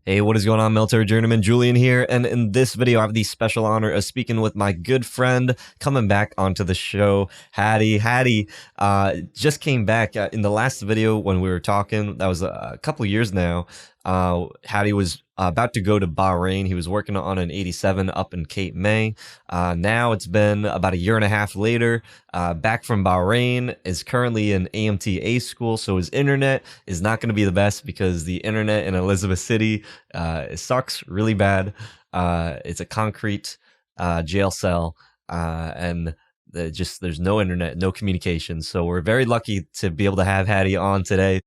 Hey, what is going on, military journeyman? Julian here, and in this video, I have the special honor of speaking with my good friend coming back onto the show, Hadi. Hadi just came back in the last video when we were talking. That was a couple of years now. Hadi was about to go to Bahrain. He was working on an 87 up in Cape May. Now it's been about a year and a half later. Back from Bahrain, is currently in AMTA school, so his internet is not going to be the best because the internet in Elizabeth City it sucks really bad. It's a concrete jail cell, and there's no internet, no communication. So we're very lucky to be able to have Hadi on today.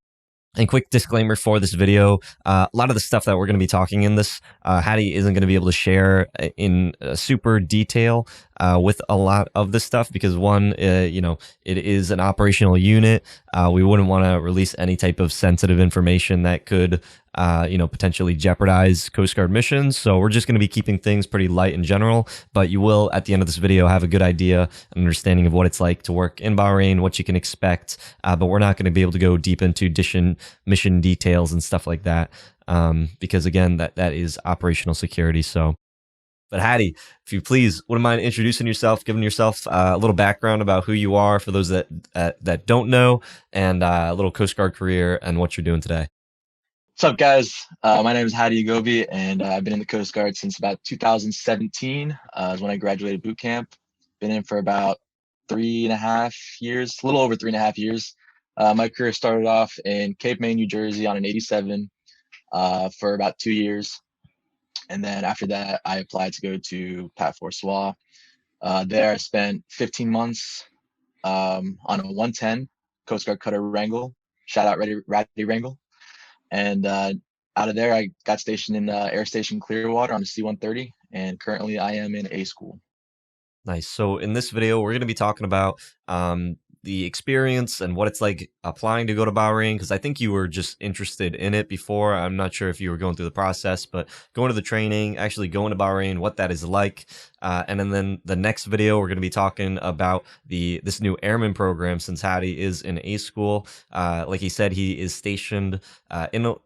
And quick disclaimer for this video, a lot of the stuff that we're going to be talking in this, Hadi isn't going to be able to share in super detail with a lot of this stuff because one, it is an operational unit. We wouldn't want to release any type of sensitive information that could, potentially jeopardize Coast Guard missions. So we're just going to be keeping things pretty light in general, but you will, at the end of this video, have a good idea, an understanding of what it's like to work in Bahrain, what you can expect, but we're not going to be able to go deep into mission details and stuff like that, because again, that is operational security. So, but Hadi, if you please wouldn't mind introducing yourself, giving yourself a little background about who you are for those that don't know, and a little Coast Guard career and what you're doing today. What's up, guys? My name is Hadi Yaagoubi, and I've been in the Coast Guard since about 2017, is when I graduated boot camp. Been in for about 3.5 years, a little over 3.5 years. My career started off in Cape May, New Jersey on an 87 for about 2 years. And then after that, I applied to go to PATFORSWA. There I spent 15 months on a 110 Coast Guard Cutter Wrangle. Shout out Ratty Wrangle. And out of there, I got stationed in Air Station Clearwater on a C-130, and currently I am in A school. Nice. So in this video, we're going to be talking about the experience and what it's like applying to go to Bahrain, because I think you were just interested in it before. I'm not sure if you were going through the process, but going to the training, actually going to Bahrain, what that is like. And then the next video, we're going to be talking about this new airman program, since Hadi is in A school. Like he said, he is stationed in the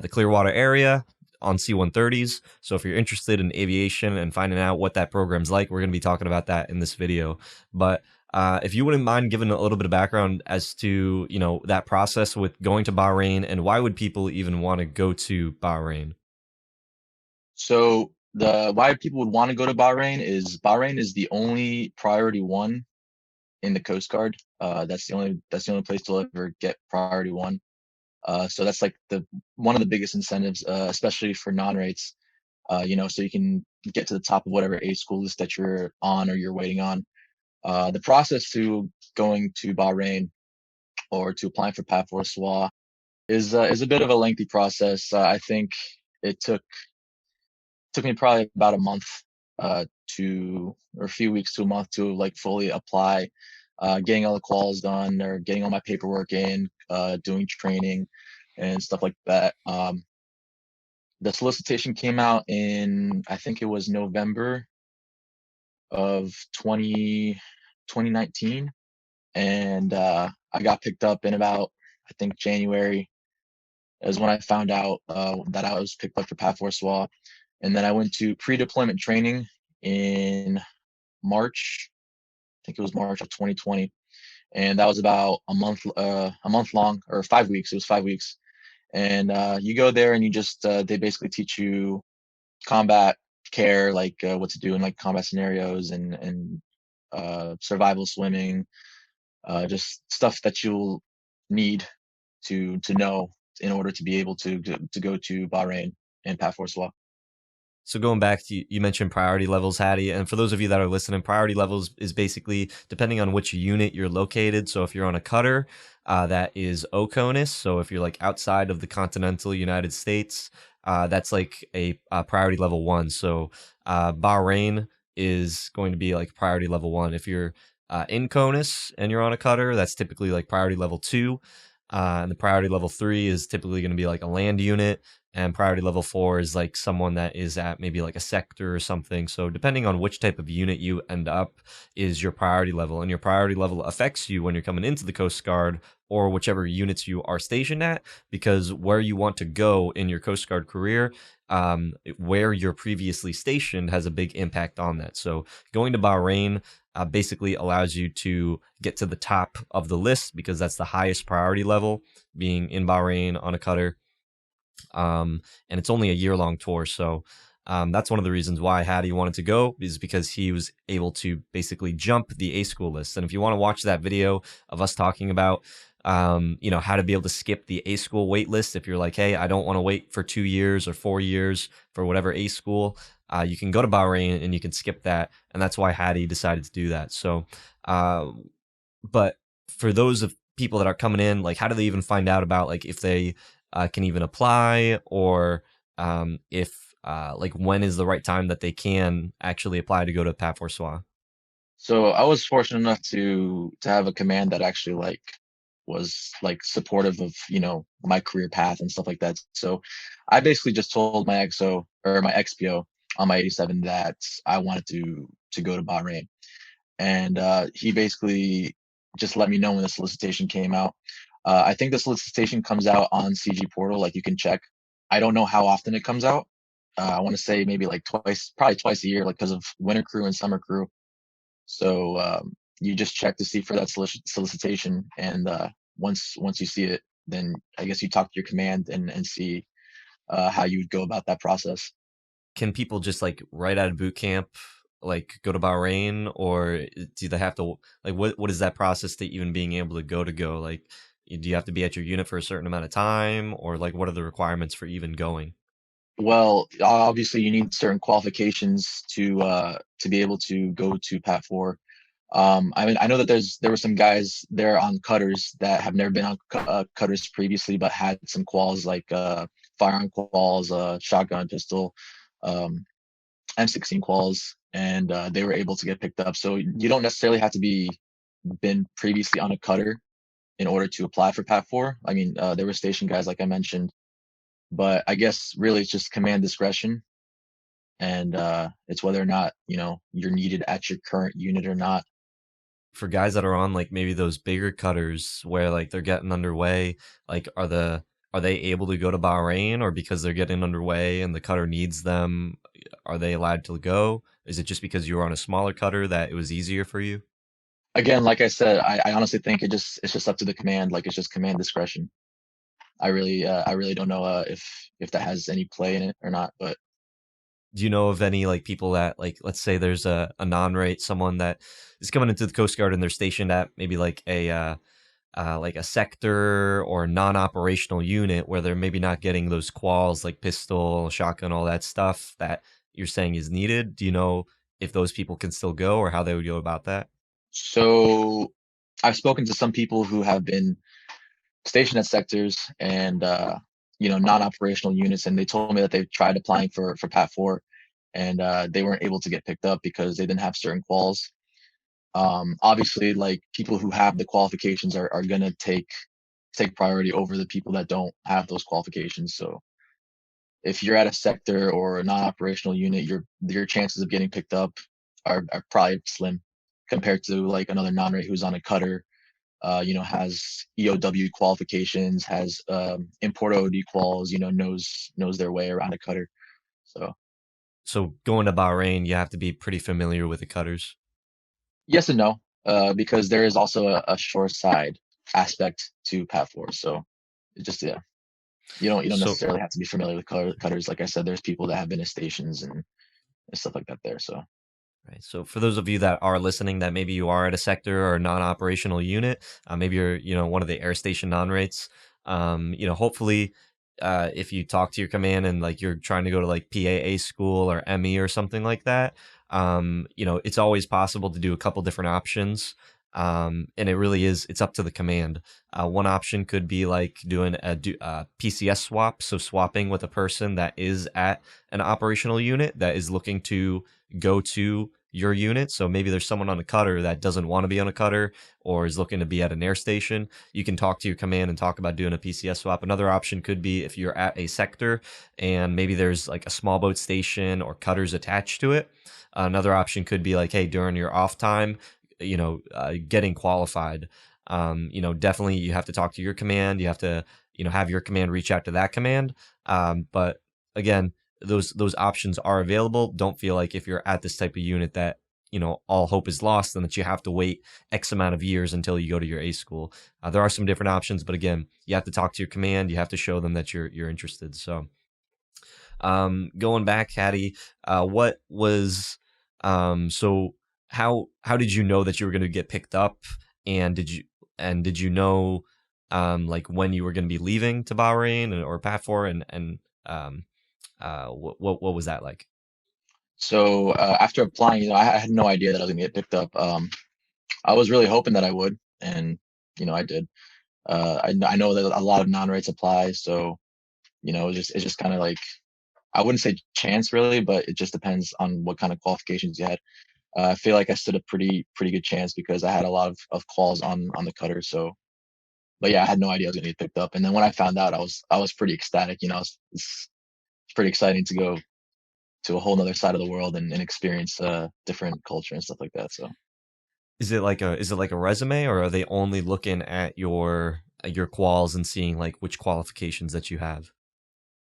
Clearwater area on C-130s. So if you're interested in aviation and finding out what that program's like, we're going to be talking about that in this video. But if you wouldn't mind giving a little bit of background as to, that process with going to Bahrain, and why would people even want to go to Bahrain? So why people would want to go to Bahrain is the only priority one in the Coast Guard. That's the only place to ever get priority one. So that's like one of the biggest incentives, especially for non-rates. So you can get to the top of whatever A school list that you're on or you're waiting on. The process to going to Bahrain or to applying for PATFORSWA is a bit of a lengthy process. I think it took me probably about a month or a few weeks to a month to like fully apply, getting all the quals done or getting all my paperwork in, doing training and stuff like that. The solicitation came out in, I think it was November of 2019, and I got picked up in about, I think, January is when I found out that I was picked up for PATFORSWA. And then I went to pre-deployment training in March. I think it was March of 2020, and that was about a month long, or 5 weeks. It was 5 weeks, and you go there and you just they basically teach you combat care, like what to do in like combat scenarios and survival swimming, just stuff that you'll need to know in order to be able to go to Bahrain and PATFORSWA. So going back to, you mentioned priority levels, Hadi, and for those of you that are listening, priority levels is basically depending on which unit you're located. So if you're on a cutter, that is OCONUS. So if you're like outside of the continental United States, that's like a priority level 1. So Bahrain is going to be like priority level 1. If you're in CONUS and you're on a cutter, that's typically like priority level 2. And the priority level 3 is typically going to be like a land unit, and priority level 4 is like someone that is at maybe like a sector or something. So depending on which type of unit you end up is your priority level, and your priority level affects you when you're coming into the Coast Guard or whichever units you are stationed at, because where you want to go in your Coast Guard career, where you're previously stationed has a big impact on that. So going to Bahrain basically allows you to get to the top of the list because that's the highest priority level, being in Bahrain on a cutter. And it's only a year-long tour, so that's one of the reasons why Hadi wanted to go, is because he was able to basically jump the A school list. And if you want to watch that video of us talking about how to be able to skip the A school wait list, if you're like, hey, I don't want to wait for 2 years or 4 years for whatever A school, you can go to Bahrain and you can skip that. And that's why Hadi decided to do that. So, but for those of people that are coming in, like, how do they even find out about like if they can even apply, or if like when is the right time that they can actually apply to go to PATFORSWA? So I was fortunate enough to have a command that actually like was like supportive of my career path and stuff like that. So I basically just told my XO or my XPO on my 87 that I wanted to go to Bahrain, and he basically just let me know when the solicitation came out. I think the solicitation comes out on CG portal, like you can check. I don't know how often it comes out. I want to say maybe like twice, probably twice a year, like because of winter crew and summer crew. So you just check to see for that solicitation, and once you see it, then I guess you talk to your command and see how you would go about that process. Can people just like right out of boot camp like go to Bahrain, or do they have to, like, what is that process to even being able to go? Like, do you have to be at your unit for a certain amount of time, or like what are the requirements for even going? Well, obviously you need certain qualifications to be able to go to Pat 4. I mean, I know that there were some guys there on cutters that have never been on cutters previously, but had some quals like firearm quals, shotgun, pistol, um, M16 quals, and they were able to get picked up. So you don't necessarily have to be been previously on a cutter in order to apply for Pat 4. I mean, there were station guys like I mentioned, but I guess really it's just command discretion, and it's whether or not you're needed at your current unit or not. For guys that are on like maybe those bigger cutters where like they're getting underway, like are they able to go to Bahrain, or because they're getting underway and the cutter needs them, are they allowed to go? Is it just because you were on a smaller cutter that it was easier for you? Again, like I said, I honestly think it's just up to the command. Like it's just command discretion. I really don't know if that has any play in it or not. But Do you know of any like people that, like, let's say there's a non-rate, someone that is coming into the Coast Guard and they're stationed at maybe like a sector or non-operational unit where they're maybe not getting those quals like pistol, shotgun, all that stuff that you're saying is needed? Do you know if those people can still go, or how they would go about that? so I've spoken to some people who have been stationed at sectors and non-operational units, and they told me that they've tried applying for Pat 4, and they weren't able to get picked up because they didn't have certain quals. Obviously, like people who have the qualifications are gonna take priority over the people that don't have those qualifications. So if you're at a sector or a non-operational unit, your chances of getting picked up are probably slim compared to like another non-rate who's on a cutter, has EOW qualifications, has import OD quals, knows their way around a cutter. So So going to Bahrain, you have to be pretty familiar with the cutters. yes and no, because there is also a shore side aspect to Pat 4. So it just yeah, you don't So necessarily have to be familiar with cutters. Like I said, there's people that have been at stations and stuff like that there. So right. So for those of you that are listening, that maybe you are at a sector or a non-operational unit, maybe you're, one of the air station non-rates. Hopefully, if you talk to your command and like you're trying to go to like PAA school or ME or something like that, it's always possible to do a couple different options. And it really is, it's up to the command. One option could be like doing a PCS swap, so swapping with a person that is at an operational unit that is looking to go to your unit. So maybe there's someone on a cutter that doesn't want to be on a cutter or is looking to be at an air station. You can talk to your command and talk about doing a PCS swap. Another option could be if you're at a sector and maybe there's like a small boat station or cutters attached to it. Another option could be like, hey, during your off time, getting qualified. Definitely you have to talk to your command. You have to, have your command reach out to that command. But again, those options are available. Don't feel like if you're at this type of unit that all hope is lost and that you have to wait X amount of years until you go to your A school. There are some different options, but again, you have to talk to your command. You have to show them that you're interested. So, going back, Hadi, what was so how did you know that you were going to get picked up, and did you know like when you were going to be leaving to Bahrain or PATFOR, and what was that like? So after applying, I had no idea that I was gonna get picked up. I was really hoping that I would, and I did. I know that a lot of non-rates apply, so it's just kind of like, I wouldn't say chance really, but it just depends on what kind of qualifications you had. I feel like I stood a pretty good chance because I had a lot of calls on the cutter. So, but yeah, I had no idea I was gonna get picked up. And then when I found out, I was pretty ecstatic. It's pretty exciting to go to a whole other side of the world and experience different culture and stuff like that. So. Is it like a resume, or are they only looking at your quals and seeing like which qualifications that you have?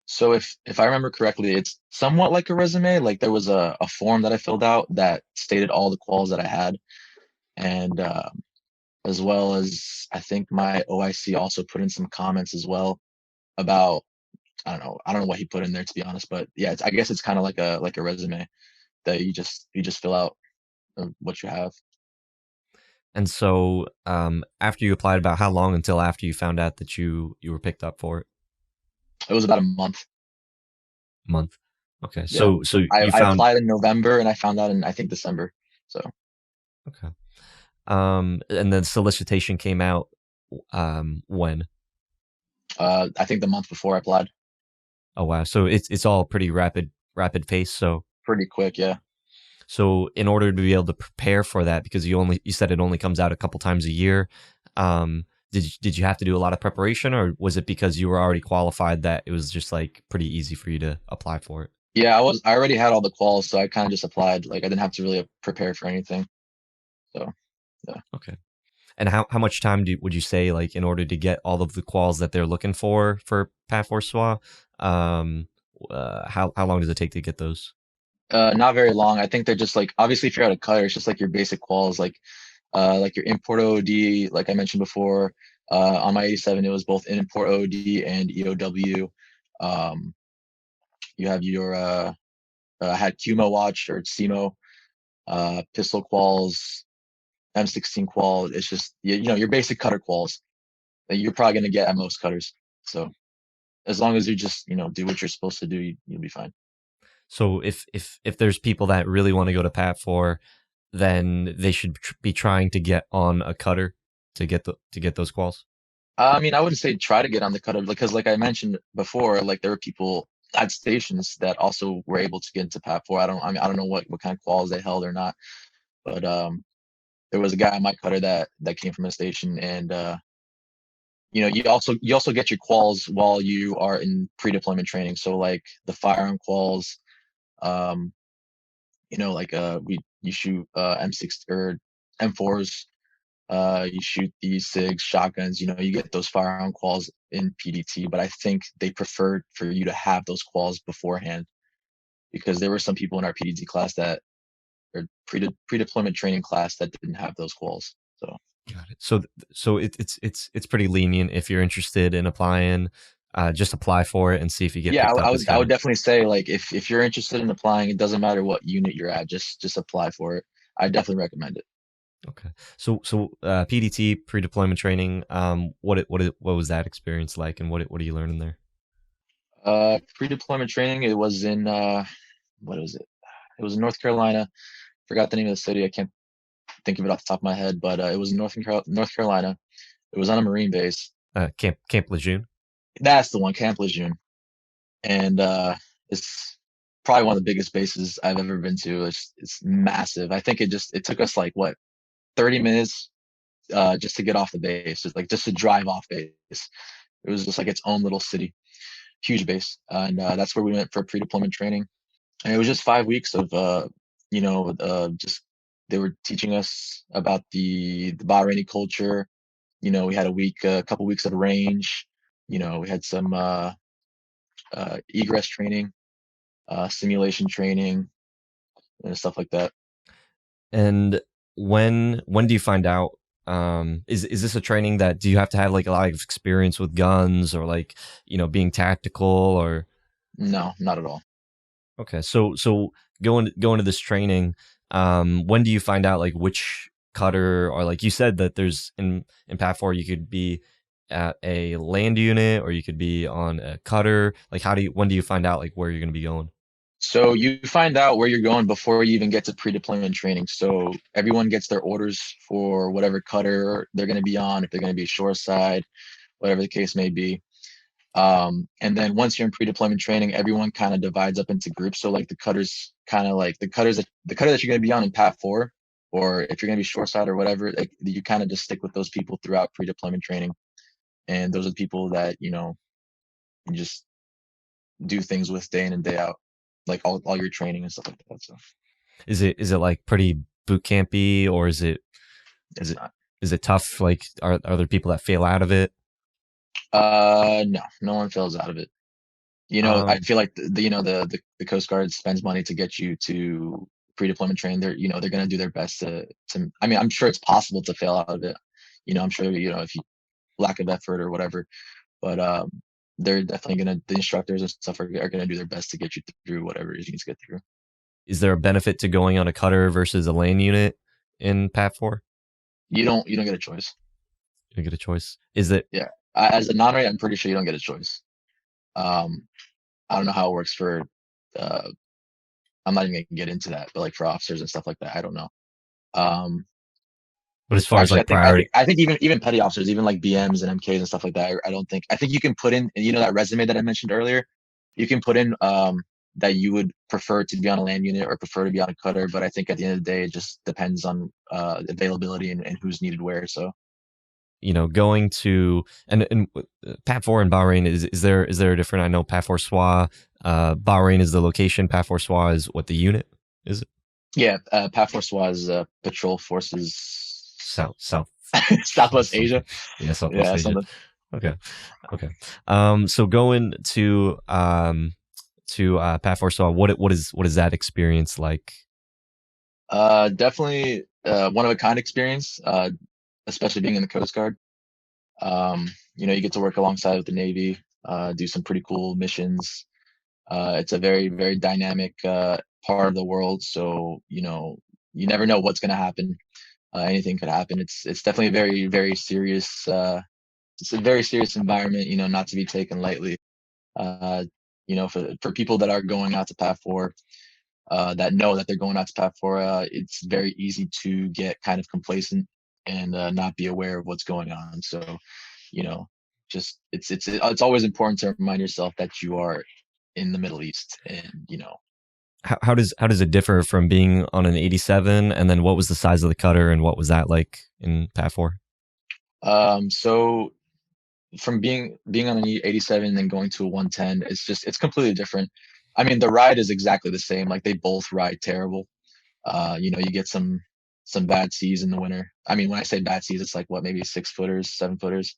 So if I remember correctly, it's somewhat like a resume. Like there was a form that I filled out that stated all the quals that I had, and as well as I think my OIC also put in some comments as well about, I don't know what he put in there, to be honest, but yeah, I guess it's kind of like a resume that you just fill out what you have. And so, after you applied, about how long until after you found out that you were picked up for it? It was about a month. Month. Okay. Yeah, So I, you I found applied in November and I found out in, I think, December. So okay. And then solicitation came out when? I think the month before I applied. Oh wow. So it's all pretty rapid pace. Pretty quick, yeah. So in order to be able to prepare for that, because you said it only comes out a couple times a year, did you have to do a lot of preparation, or was it because you were already qualified that it was just like pretty easy for you to apply for it? Yeah, I already had all the quals, so I kind of just applied. Like I didn't have to really prepare for anything. So yeah. Okay. And how much time would you say, like, in order to get all of the quals that they're looking for PATFORSWA, how long does it take to get those? Not very long. I think they're just like, obviously if you're at a cutter, it's just like your basic quals, like your import OOD, like I mentioned before. On my 87, it was both import OOD and EOW. Um, you have your I had QMO watch or CMO, pistol quals, M16 qual. It's just your basic cutter quals that you're probably gonna get at most cutters. So as long as you just do what you're supposed to do, you'll be fine. So if there's people that really want to go to PAT4, then they should be trying to get on a cutter to get those quals. I mean, I wouldn't say try to get on the cutter because, like I mentioned before, like there were people at stations that also were able to get into PAT 4. I don't know what kind of quals they held or not, but there was a guy on my cutter that came from a station, and you also get your quals while you are in pre-deployment training. So like the firearm quals, um, like you shoot M6 or M4s. You shoot these SIGs, shotguns, you get those firearm quals in PDT, but I think they preferred for you to have those quals beforehand because there were some people in our PDT class that, or pre-deployment training class, that didn't have those quals. So Got it. So it's pretty lenient if you're interested in applying. Just apply for it and see if you get yeah, picked I up. would It's I kind would of definitely say, like, if you're interested in applying, it doesn't matter what unit you're at, just apply for it. I definitely recommend it. okay. So PDT pre-deployment training. What was that experience like, and what are you learning there? Pre-deployment training, it was in what was it? It was in North Carolina. Forgot the name of the city. I can't think of it off the top of my head, but it was in North Carolina. It was on a Marine base. Camp Lejeune. That's the one, Camp Lejeune. And it's probably one of the biggest bases I've ever been to. It's massive. I think it took us like what 30 minutes just to get off the base, just to drive off base. It was just like its own little city, huge base, and that's where we went for pre-deployment training. And it was just 5 weeks of just they were teaching us about the Bahraini culture. We had a couple weeks of range. We had some egress training, simulation training, and stuff like that. And when do you find out? Is this a training that do you have to have like a lot of experience with guns or like being tactical or? No, not at all. Okay, so going to this training, when do you find out like which cutter or like you said that there's in PAT 4 you could be at a land unit or you could be on a cutter. Like when do you find out like where you're going to be going? So you find out where you're going before you even get to pre-deployment training. So everyone gets their orders for whatever cutter they're going to be on, if they're going to be shoreside, whatever the case may be. And then once you're in pre-deployment training, everyone kind of divides up into groups. So like the cutters, kind of like the cutter that you're going to be on in PAT 4, or if you're going to be shoreside or whatever, like, you kind of just stick with those people throughout pre-deployment training. And those are the people that you just do things with day in and day out, like all your training and stuff like that. So Is it like pretty boot campy or is it's it not. is it tough? Like are there people that fail out of it? No, no one fails out of it. I Um, feel like the Coast Guard spends money to get you to pre-deployment training. They're going to do their best to. I mean, I'm sure it's possible to fail out of it. I'm sure if you lack of effort or whatever, but they're definitely the instructors and stuff are gonna do their best to get you through whatever it is you need to get through. is there a benefit to going on a cutter versus a lane unit in PAT 4? You don't get a choice. You don't get a choice. Is it Yeah, as a non-rate, I'm pretty sure you don't get a choice. Um, I don't know how it works for. Uh, I'm not even gonna get into that, but like for officers and stuff like that, I don't know. Um, but as far as Actually, like I think I priority, think I think even petty officers, even like BMs and MKs and stuff like that, I don't think. I think you can put in, that resume that I mentioned earlier. You can put in that you would prefer to be on a land unit or prefer to be on a cutter, but I think at the end of the day, it just depends on availability and who's needed where. So going to and PAT 4 in Bahrain is there a different? I know PATFORSWA, Bahrain is the location. PATFORSWA is what the unit is. It yeah, PATFORSWA is Patrol Forces south Southwest something? Asia. Yeah, Southwest Yeah, Asia. something. Okay, okay. So going to PAT 4. What is that experience like? Definitely one of a kind experience, especially being in the Coast Guard. You get to work alongside with the Navy, do some pretty cool missions. It's a very, very dynamic part of the world, so you never know what's going to happen. Anything could happen. It's definitely a very, very serious. It's a very serious environment. Not to be taken lightly. Uh, for people that are going out to PAT 4, that know that they're going out to PAT 4, it's very easy to get kind of complacent and not be aware of what's going on. So, you know, just it's always important to remind yourself that you are in the Middle East, and How does it differ from being on an 87, and then what was the size of the cutter and what was that like in PAT 4? So from being on an 87 and then going to a 110, it's completely different. I mean, the ride is exactly the same. Like, they both ride terrible. You get some bad seas in the winter. I mean, when I say bad seas, it's like what, maybe 6 footers, 7 footers,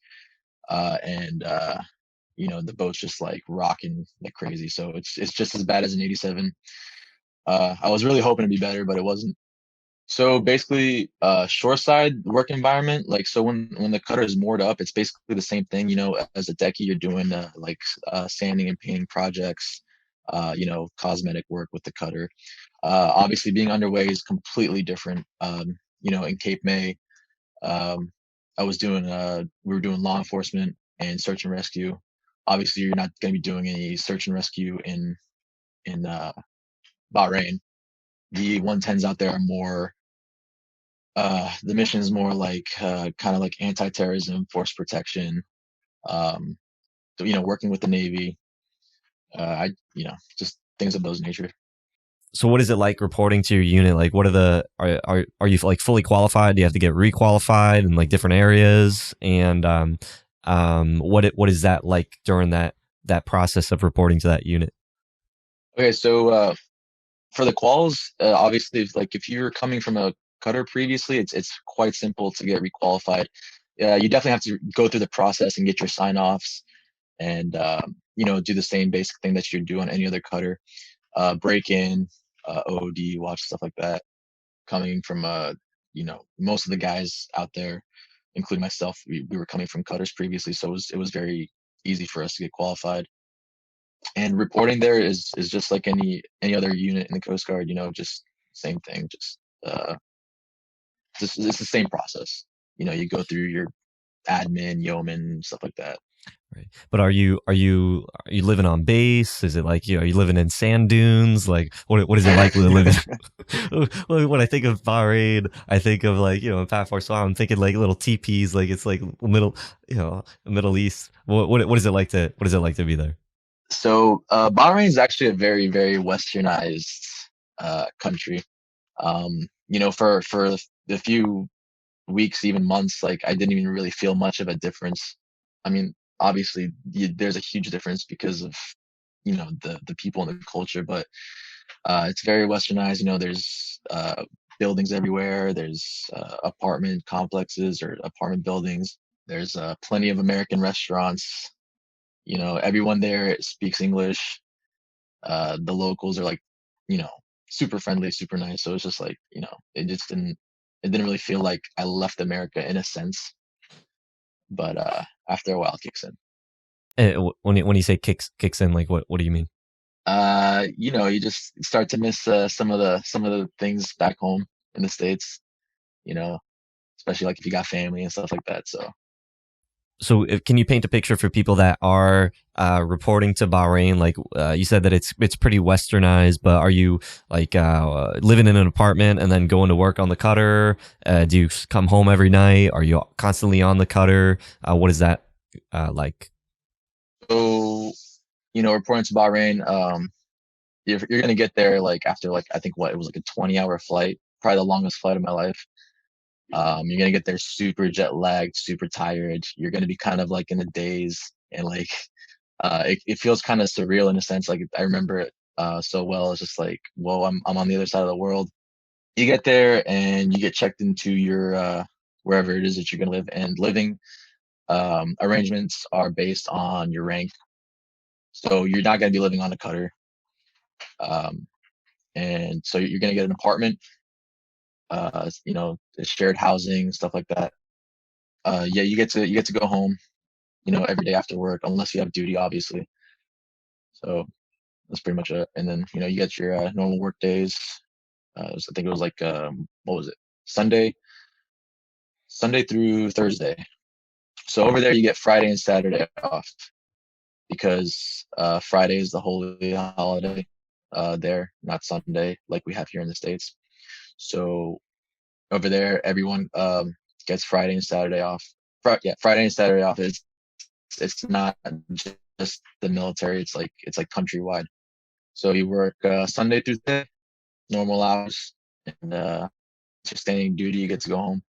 and the boat's just like rocking like crazy. So it's just as bad as an 87. I was really hoping to be better, but it wasn't. So basically, shoreside work environment, like, so when the cutter is moored up, it's basically the same thing. As a decky, you're doing like sanding and painting projects, cosmetic work with the cutter. Obviously, being underway is completely different. In Cape May, um, we were doing law enforcement and search and rescue. Obviously, you're not going to be doing any search and rescue in Bahrain. The 110s out there are more. The mission is more like kind of like anti-terrorism, force protection. Um, so, working with the Navy. I just things of those nature. So what is it like reporting to your unit? Like, what are the are you like fully qualified? Do you have to get requalified in like different areas? And what is that like during that process of reporting to that unit? Okay, so for the quals, obviously, if you're coming from a cutter previously, it's quite simple to get requalified. You definitely have to go through the process and get your sign offs, and do the same basic thing that you do on any other cutter, break in, OOD, watch, stuff like that. Coming from most of the guys out there, including myself, we were coming from cutters previously, so it was very easy for us to get qualified. And reporting there is just like any other unit in the Coast Guard, just same thing, just it's the same process. You go through your admin, yeoman, stuff like that. Right. But are you living on base? Is it like are you living in sand dunes? Like what is it like to live in? When I think of Bahrain, I think of like in PATFORSWA, I'm thinking like little teepees, like it's like Middle East. What is it like to be there? So Bahrain is actually a very, very westernized country. For the few weeks, even months, like I didn't even really feel much of a difference. I mean, obviously, there's a huge difference because of the people and the culture, but it's very westernized. There's buildings everywhere. There's apartment complexes or apartment buildings. There's plenty of American restaurants. Everyone there speaks English. The locals are like, you know, super friendly, super nice. So it's just like, it didn't really feel like I left America in a sense, but after a while it kicks in. When you say kicks in, like what do you mean? You just start to miss some of the things back home in the States, you know, especially like if you got family and stuff like that. So So can you paint a picture for people that are reporting to Bahrain? Like you said that it's pretty westernized, but are you like living in an apartment and then going to work on the cutter? Do you come home every night? Are you constantly on the cutter? What is that like? so reporting to Bahrain, you're gonna get there like after like I think what it was like a 20-hour flight, probably the longest flight of my life. You're gonna get there super jet lagged, super tired. You're gonna be kind of like in a daze, and like it feels kind of surreal in a sense. Like I remember it so well. It's just like, whoa, I'm on the other side of the world. You get there and you get checked into your wherever it is that you're gonna live, and living arrangements are based on your rank. So you're not gonna be living on a cutter, um, and so you're gonna get an apartment, shared housing, stuff like that. Yeah, you get to go home, every day after work, unless you have duty, obviously. So that's pretty much it. And then you get your normal work days. I think it was like what was it? Sunday, Sunday through Thursday. So over there you get Friday and Saturday off because Friday is the holy holiday there, not Sunday like we have here in the States. So over there, everyone gets Friday and Saturday off. Yeah, Friday and Saturday off. It's not just the military. It's like countrywide. So you work Sunday through Thursday, normal hours, and if you're standing duty, you get to go home.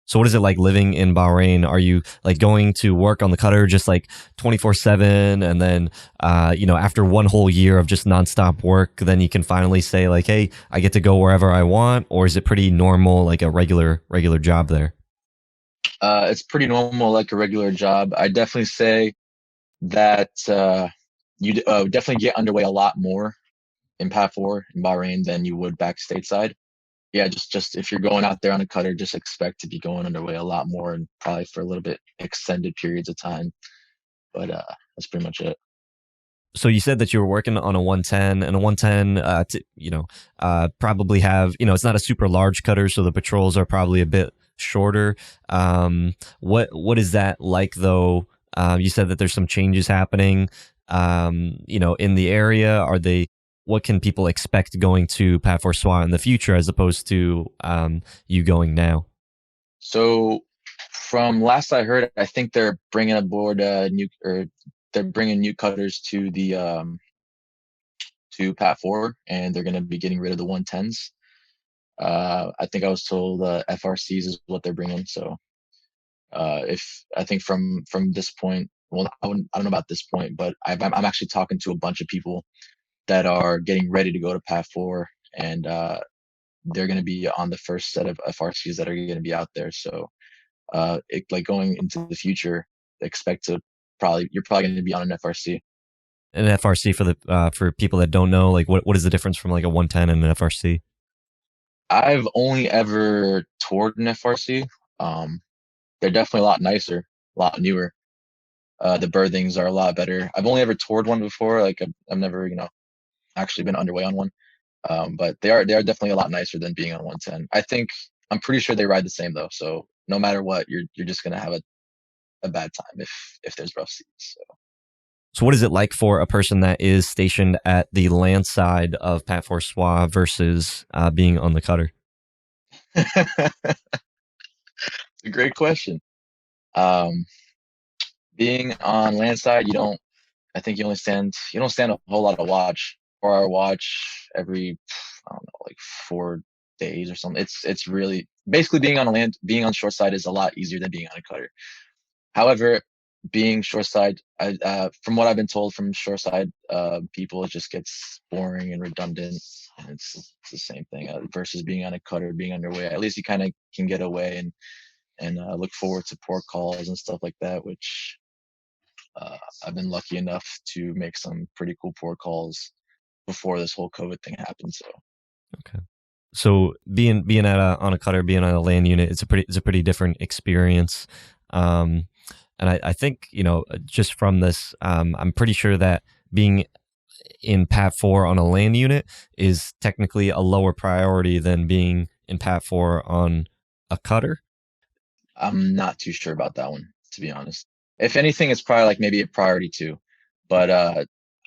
So what is it like living in Bahrain? Are you like going to work on the cutter just like 24/7, and then after one whole year of just nonstop work, then you can finally say like, hey, I get to go wherever I want? Or is it pretty normal, like a regular job there? It's pretty normal, like a regular job. I definitely say that you definitely get underway a lot more in Pat 4 in Bahrain than you would back stateside. Yeah, just if you're going out there on a cutter, just expect to be going underway a lot more and probably for a little bit extended periods of time. But that's pretty much it. So you said that you were working on a 110, and a 110 probably have, it's not a super large cutter, so the patrols are probably a bit shorter. What is that like though? You said that there's some changes happening in the area. What can people expect going to PATFORSWA in the future as opposed to you going now? So from last I heard, I think they're bringing aboard new or they're bringing new cutters to PAT4, and they're going to be getting rid of the 110s. I think I was told FRCs is what they're bringing. So if I think from this point, well, I don't know about this point, but I'm actually talking to a bunch of people that are getting ready to go to PAT4, and they're going to be on the first set of FRCs that are going to be out there. So like going into the future, expect to you're probably going to be on an FRC. An FRC for people that don't know, like what is the difference from like a 110 and an FRC? I've only ever toured an FRC. They're definitely a lot nicer, a lot newer. The berthings are a lot better. I've only ever toured one before. Like I've never, actually been underway on one. But they are definitely a lot nicer than being on 110. I'm pretty sure they ride the same though. So no matter what, you're just gonna have a bad time if there's rough seas. So what is it like for a person that is stationed at the land side of PATFORSWA versus being on the cutter? It's a great question. Um, Being on landside, I think you don't stand a whole lot of watch. 4 hour watch every, I don't know, like 4 days or something. It's really basically being on shore side is a lot easier than being on a cutter. However, being shoreside, from what I've been told from shoreside people, it just gets boring and redundant, and it's the same thing versus being on a cutter, being underway. At least you kind of can get away and look forward to port calls and stuff like that, which I've been lucky enough to make some pretty cool port calls before this whole COVID thing happened. So Okay. So being on a cutter, being on a land unit, it's a pretty different experience. And I think, just from this, I'm pretty sure that being in PAT4 on a land unit is technically a lower priority than being in PAT4 on a cutter. I'm not too sure about that one, to be honest. If anything, it's probably like maybe a priority too. But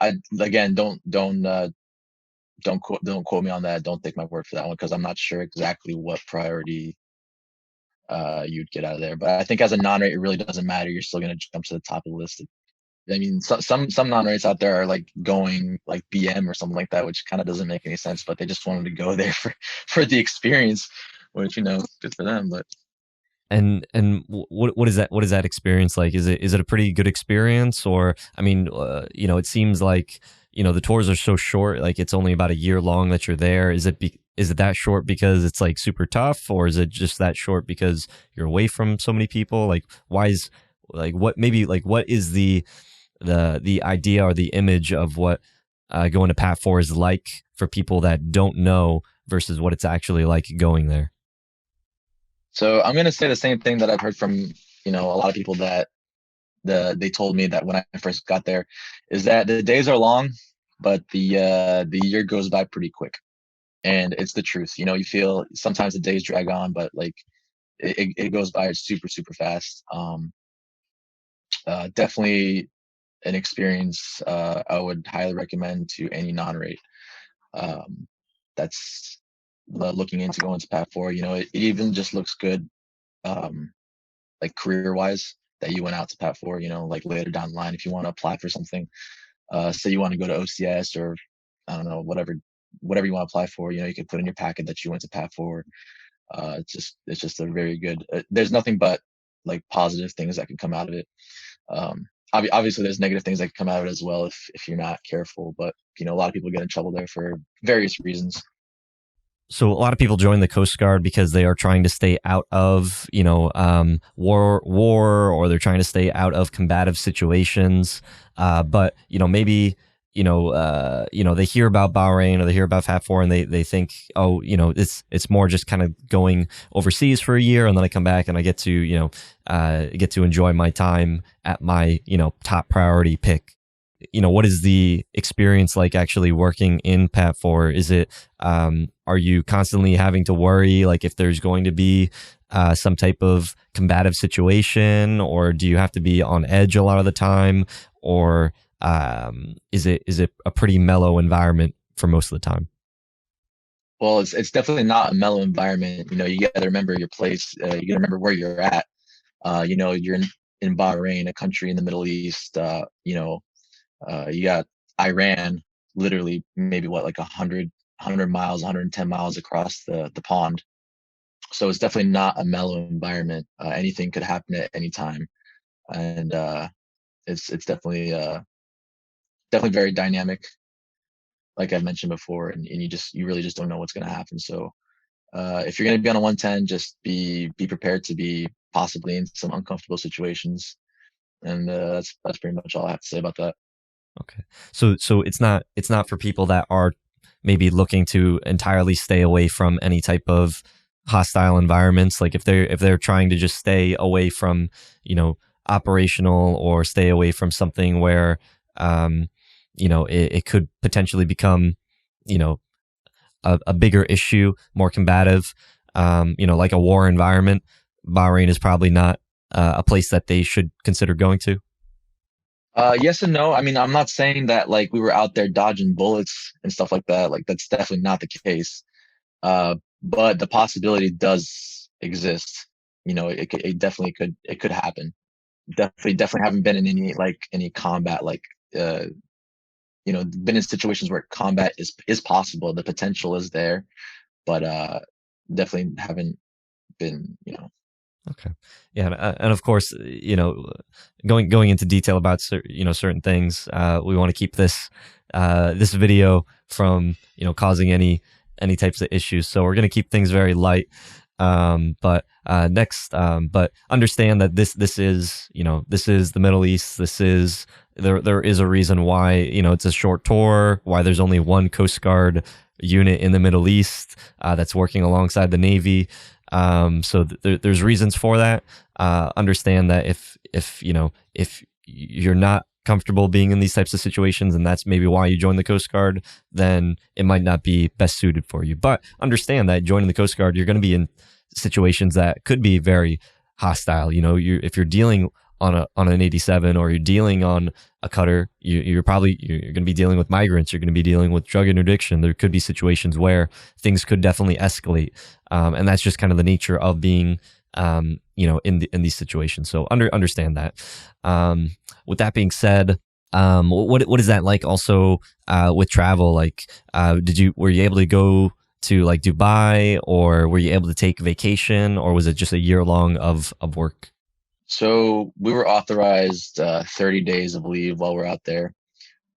I again don't quote me on that. Don't take my word for that one because I'm not sure exactly what priority you'd get out of there. But I think as a non-rate, it really doesn't matter. You're still going to jump to the top of the list. I mean, some non-rates out there are like going like BM or something like that, which kind of doesn't make any sense. But they just wanted to go there for the experience, which good for them. But And what is that experience like? Is it a pretty good experience? Or I mean, it seems like the tours are so short, like it's only about a year long that you're there. Is it that short because it's like super tough, or is it just that short because you're away from so many people? Like why is like what is the idea or the image of what going to PAT4 is like for people that don't know versus what it's actually like going there? so I'm gonna say the same thing that I've heard from a lot of people that they told me that when I first got there, is that the days are long, but the year goes by pretty quick, and it's the truth. You feel sometimes the days drag on, but like it goes by super super fast. Definitely an experience I would highly recommend to any non-rate that's looking into going to PAT4. It even just looks good, like career-wise, that you went out to PAT4. Like later down the line, if you want to apply for something, say you want to go to OCS or I don't know, whatever you want to apply for. You can put in your packet that you went to PAT4. It's just a very good. There's nothing but like positive things that can come out of it. Obviously there's negative things that can come out of it as well if you're not careful, but a lot of people get in trouble there for various reasons. So a lot of people join the Coast Guard because they are trying to stay out of, war, or they're trying to stay out of combative situations. But maybe they hear about Bahrain or they hear about PAT4 and they think, oh, it's more just kind of going overseas for a year and then I come back and I get to enjoy my time at my top priority pick. What is the experience like actually working in PAT4? Is it, are you constantly having to worry like if there's going to be some type of combative situation, or do you have to be on edge a lot of the time, or is it a pretty mellow environment for most of the time? Well, it's definitely not a mellow environment. You got to remember your place. You got to remember where you're at. You're in Bahrain, a country in the Middle East. You got Iran literally maybe what, like 100 miles, 110 miles across the pond. So it's definitely not a mellow environment. Anything could happen at any time, and it's definitely very dynamic, like I mentioned before, and you really just don't know what's going to happen. So if you're going to be on a 110, just be prepared to be possibly in some uncomfortable situations, and that's pretty much all I have to say about that. Okay. So it's not for people that are maybe looking to entirely stay away from any type of hostile environments. Like if they're trying to just stay away from, operational, or stay away from something where it could potentially become, you know, a bigger issue, more combative, like a war environment. Bahrain is probably not a place that they should consider going to. Yes and no. I mean, I'm not saying that like we were out there dodging bullets and stuff like that. Like that's definitely not the case. But the possibility does exist. It definitely could happen. Definitely haven't been in any combat, like uh been in situations where combat is possible. The potential is there, but definitely haven't been. Okay. Yeah, and of course, going into detail about certain things, we want to keep this video from causing any types of issues. So we're going to keep things very light. But understand that this is this is the Middle East. There is a reason why it's a short tour. Why there's only one Coast Guard unit in the Middle East that's working alongside the Navy. So there's reasons for that. Understand that if you're not comfortable being in these types of situations, and that's maybe why you joined the Coast Guard, then it might not be best suited for you. But understand that joining the Coast Guard, you're going to be in situations that could be very hostile. If you're dealing on an 87, or you're dealing on a cutter, you're going to be dealing with migrants. You're going to be dealing with drug interdiction. There could be situations where things could definitely escalate, and that's just kind of the nature of being in these situations. So understand that. With that being said, what is that like also with travel? Like, were you able to go to like Dubai, or were you able to take vacation, or was it just a year long of work? So we were authorized 30 days of leave while we're out there.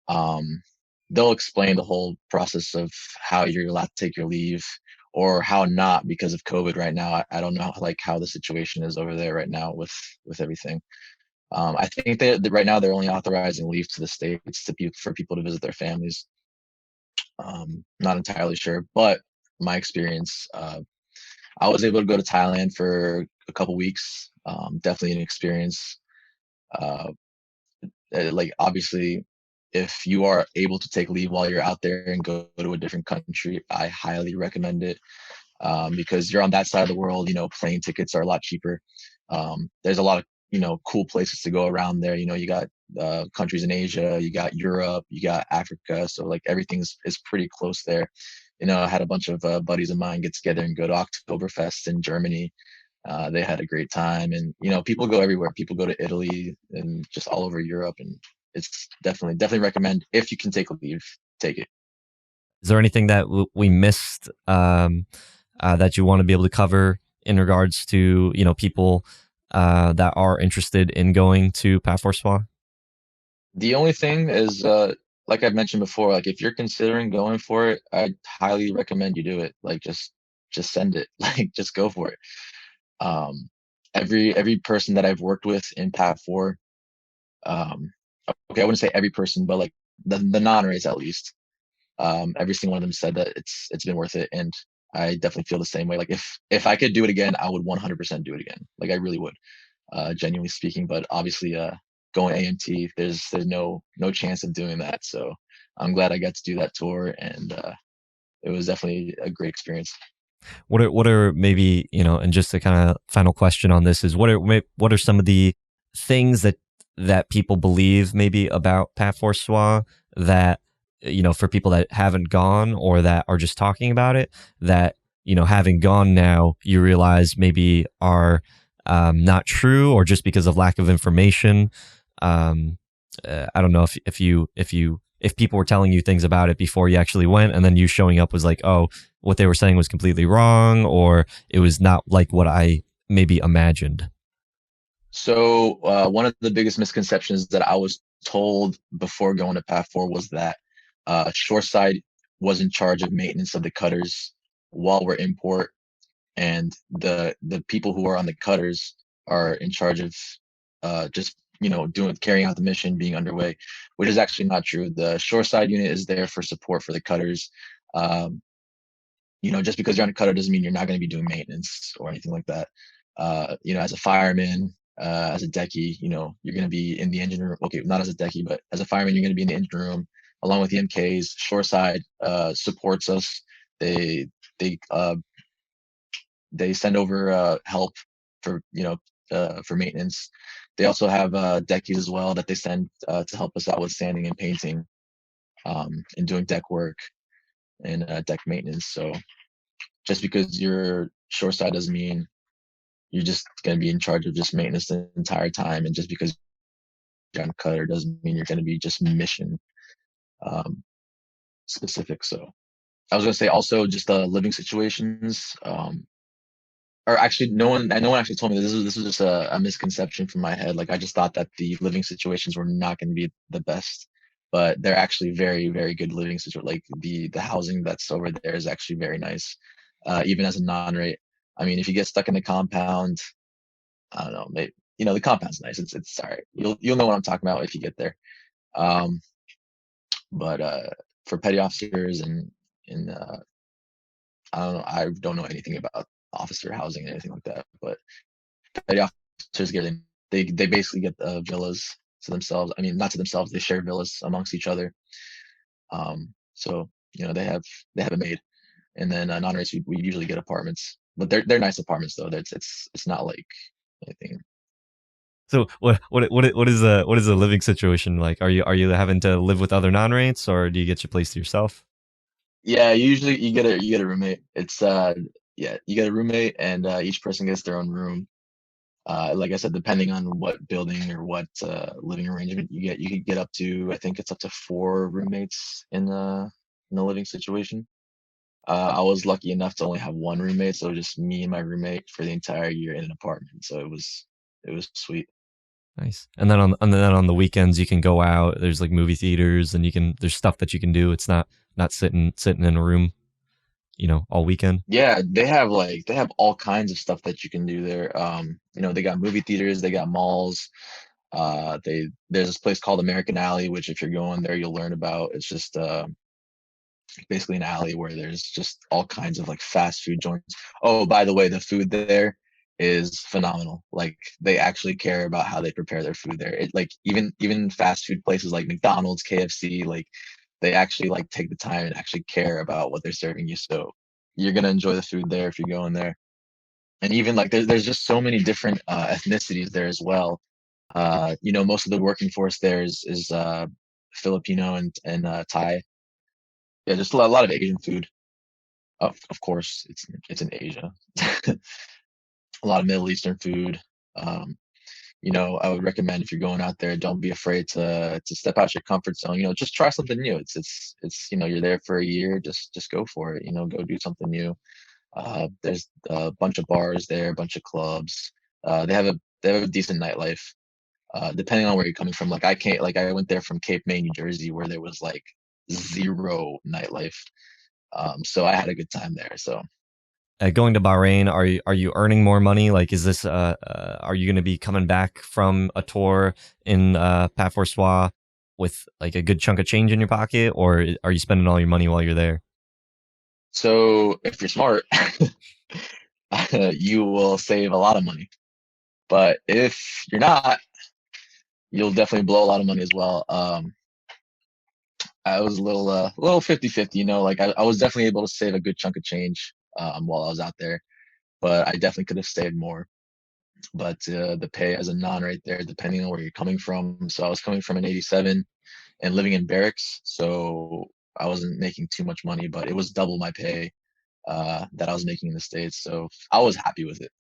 Um, they'll explain the whole process of how you're allowed to take your leave or how not because of COVID right now. I don't know like how the situation is over there right now with everything. I think that right now they're only authorizing leave to the states for people to visit their families. Not entirely sure, but my experience, I was able to go to Thailand for a couple weeks. Definitely an experience. Uh, like obviously, if you are able to take leave while you're out there and go to a different country, I highly recommend it, because you're on that side of the world. Plane tickets are a lot cheaper. There's a lot of cool places to go around there. You got countries in Asia, you got Europe, you got Africa, so like everything's is pretty close there. I had a bunch of buddies of mine get together and go to Oktoberfest in Germany. They had a great time, and people go everywhere. People go to Italy and just all over Europe, and it's definitely recommend if you can take leave, take it. Is there anything that we missed, that you want to be able to cover in regards to people that are interested in going to PATFORSWA? The only thing is, like I've mentioned before, like if you're considering going for it, I highly recommend you do it. Like just send it, like just go for it. Um, every person that I've worked with in Pat 4, um, okay, I wouldn't say every person, but like the non-rays at least, every single one of them said that it's been worth it, and I definitely feel the same way. Like if I could do it again, I would 100% do it again. Like I really would, genuinely speaking. But obviously, going AMT, there's no chance of doing that. So I'm glad I got to do that tour, and it was definitely a great experience. What are maybe, and just a kind of final question on this is, what are some of the things that people believe maybe about PATFORSWA that, for people that haven't gone or that are just talking about it, that, having gone now, you realize maybe are not true, or just because of lack of information? I don't know if you if people were telling you things about it before you actually went, and then you showing up was like, oh, what they were saying was completely wrong, or it was not like what I maybe imagined. So one of the biggest misconceptions that I was told before going to PAT 4 was that Shoreside was in charge of maintenance of the cutters while we're in port, and the people who are on the cutters are in charge of just doing carrying out the mission, being underway, which is actually not true. The shoreside unit is there for support for the cutters. Um, just because you're on a cutter doesn't mean you're not going to be doing maintenance or anything like that. As a fireman, as a decky, you're going to be in the engine room. Okay, not as a decky, but as a fireman, you're going to be in the engine room along with the MKs. Shoreside supports us. They they uh, they send over help for for maintenance. They also have deckies as well that they send to help us out with sanding and painting, and doing deck work and deck maintenance. So just because you're shoreside doesn't mean you're just going to be in charge of just maintenance the entire time. And just because you're on a cutter doesn't mean you're going to be just mission um, specific. So I was going to say also just the living situations. Or actually, no one actually told me this was just a misconception from my head. Like I just thought that the living situations were not going to be the best, but they're actually very, very good living situations. Like the housing that's over there is actually very nice, even as a non-rate. I mean, if you get stuck in the compound, I don't know, maybe the compound's nice. It's all right. You'll know what I'm talking about if you get there. Um, but for petty officers and I don't know anything about officer housing and anything like that, but petty officers they basically get villas to themselves. I mean, not to themselves. They share villas amongst each other. So they have it made, and then non-rates we usually get apartments, but they're nice apartments though. It's not like anything. So what is a living situation like? Are you having to live with other non-rates, or do you get your place to yourself? Yeah, usually you get a roommate. It's yeah, you get a roommate, and each person gets their own room. Like I said, depending on what building or what living arrangement you could get up to. I think it's up to four roommates in the living situation. I was lucky enough to only have one roommate, so just me and my roommate for the entire year in an apartment. So it was sweet. Nice. And then on the weekends you can go out. There's like movie theaters, and there's stuff that you can do. It's not sitting in a room, all weekend. Yeah, they have all kinds of stuff that you can do there. They got movie theaters, they got malls. There's this place called American Alley, which if you're going there, you'll learn about. It's just basically an alley where there's just all kinds of like fast food joints. Oh, by the way, the food there is phenomenal. Like they actually care about how they prepare their food there. Like even fast food places like McDonald's, KFC, like they actually like take the time and actually care about what they're serving you. So you're gonna enjoy the food there if you're going there. And even like there's just so many different ethnicities there as well. Most of the working force there is Filipino and Thai. Yeah, just a lot of Asian food. Of course, it's in Asia. A lot of Middle Eastern food. Um, I would recommend if you're going out there, don't be afraid to step out your comfort zone. Just try something new. It's you're there for a year, just go for it. Go do something new. There's a bunch of bars there, a bunch of clubs. They have a decent nightlife. Depending on where you're coming from. I went there from Cape May, New Jersey, where there was like zero nightlife. So I had a good time there. So Going to Bahrain, are you earning more money? Like, is this are you going to be coming back from a tour in PATFORSWA with like a good chunk of change in your pocket, or are you spending all your money while you're there? so if you're smart, you will save a lot of money. But if you're not, you'll definitely blow a lot of money as well. I was a little 50-50, like I was definitely able to save a good chunk of change while I was out there, but I definitely could have saved more. But the pay as a non right there, depending on where you're coming from. So I was coming from an 87 and living in barracks, so I wasn't making too much money, but it was double my pay that I was making in the States. So I was happy with it.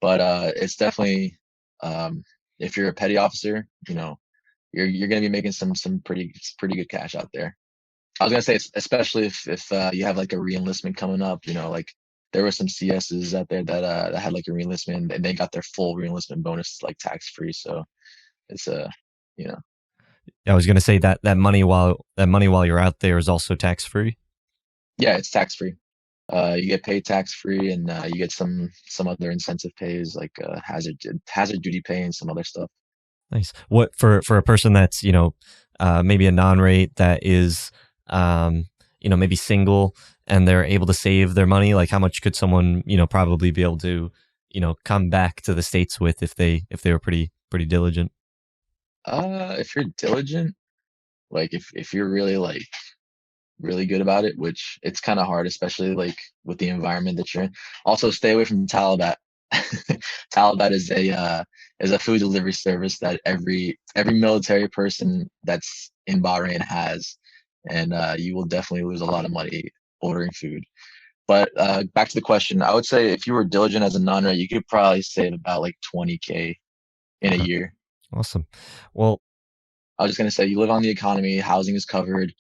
But it's definitely, um, if you're a petty officer, you're gonna be making some pretty good cash out there. I was gonna say, especially if you have like a reenlistment coming up, like there were some CSs out there that had like a reenlistment and they got their full reenlistment bonus like tax free. So it's you know, I was going to say that money while you're out there is also tax free. yeah, it's tax free. You get paid tax free, and you get some other incentive pays like hazard duty pay and some other stuff. Nice. What for a person that's maybe a non-rate that is maybe single and they're able to save their money, like how much could someone probably be able to come back to the States with if they were pretty diligent? If you're diligent, like if you're really like really good about it, which it's kind of hard, especially like with the environment that you're in. Also, stay away from Talabat. Talabat is a food delivery service that every military person that's in Bahrain has, and you will definitely lose a lot of money ordering food. But back to the question, I would say if you were diligent as a non-rate, you could probably save about like 20K in a year. Awesome. Well, I was just gonna say, you live on the economy, housing is covered.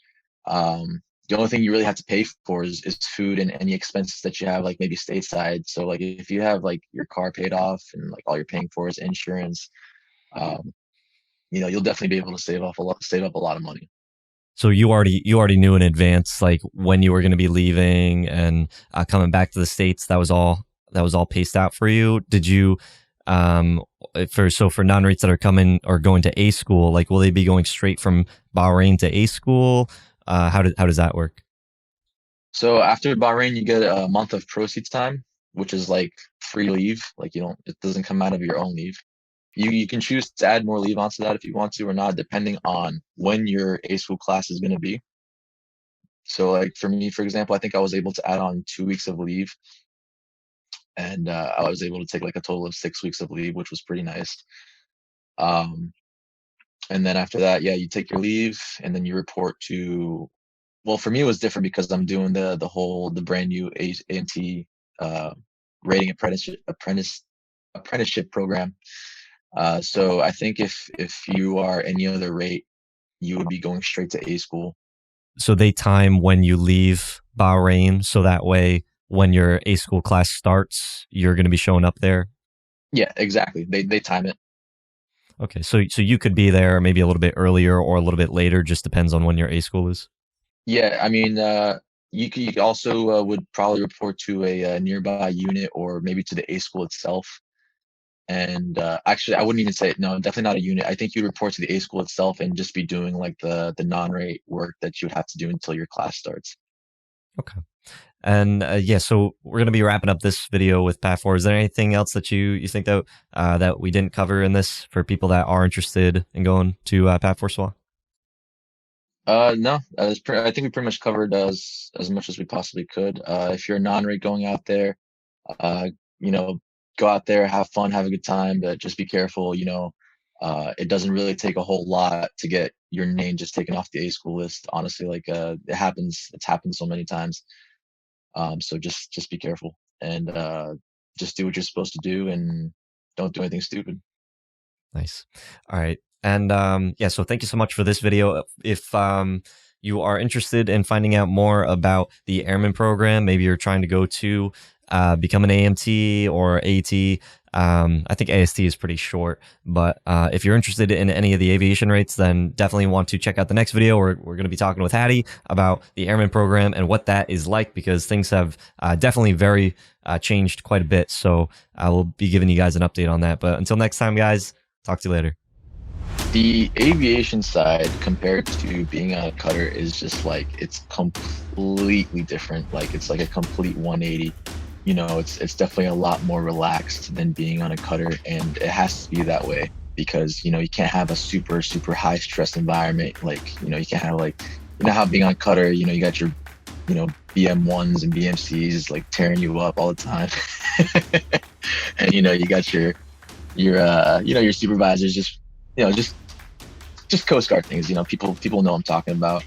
The only thing you really have to pay for is food and any expenses that you have, like maybe stateside. So like if you have like your car paid off and like all you're paying for is insurance, you'll definitely be able to save up a lot of money. So you already knew in advance like when you were going to be leaving and coming back to the States. That was all paced out for you. Did you for non-rates that are coming or going to A school, like will they be going straight from Bahrain to A school? How does that work? So after Bahrain, you get a month of proceeds time, which is like free leave. Like it doesn't come out of your own leave. You can choose to add more leave onto that if you want to or not, depending on when your A school class is going to be. So like for me, for example, I think I was able to add on 2 weeks of leave, and I was able to take like a total of 6 weeks of leave, which was pretty nice. And then after that, yeah, you take your leave and then you report to. Well, for me, it was different because I'm doing the brand new A&T rating apprenticeship program. So I think if you are any other rate, you would be going straight to A school. So they time when you leave Bahrain, so that way when your A school class starts, you're going to be showing up there. Yeah, exactly. They time it. Okay, so you could be there maybe a little bit earlier or a little bit later, just depends on when your A school is. Yeah, I mean, you also would probably report to a nearby unit or maybe to the A school itself. And actually, I wouldn't even say no, definitely not a unit. I think you'd report to the A school itself and just be doing like the non-rate work that you would have to do until your class starts. Okay. And yeah, so we're going to be wrapping up this video with PAT4. Is there anything else that you think that that we didn't cover in this for people that are interested in going to PATFORSWA? No, I think we pretty much covered as much as we possibly could. If you're a non-rate going out there, uh, go out there, have fun, have a good time, but just be careful. It doesn't really take a whole lot to get your name just taken off the A school list. Honestly, like it happens. It's happened so many times. So just be careful and just do what you're supposed to do and don't do anything stupid. Nice. All right. And yeah, so thank you so much for this video. If you are interested in finding out more about the Airman program, maybe you're trying to go to become an AMT or AT. I think AST is pretty short, but if you're interested in any of the aviation rates, then definitely want to check out the next video. We're going to be talking with Hadi about the Airman program and what that is like, because things have definitely changed quite a bit. So I will be giving you guys an update on that. But until next time, guys, talk to you later. The aviation side compared to being on a cutter is just like, it's completely different. Like it's like a complete 180. It's definitely a lot more relaxed than being on a cutter, and it has to be that way because you can't have a super high stress environment. Like you can't have like how being on a cutter, you got your BM1s and BMCs like tearing you up all the time, and you got your supervisors just Coast Guard things. People know what I'm talking about.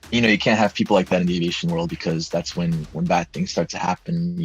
You can't have people like that in the aviation world because that's when bad things start to happen.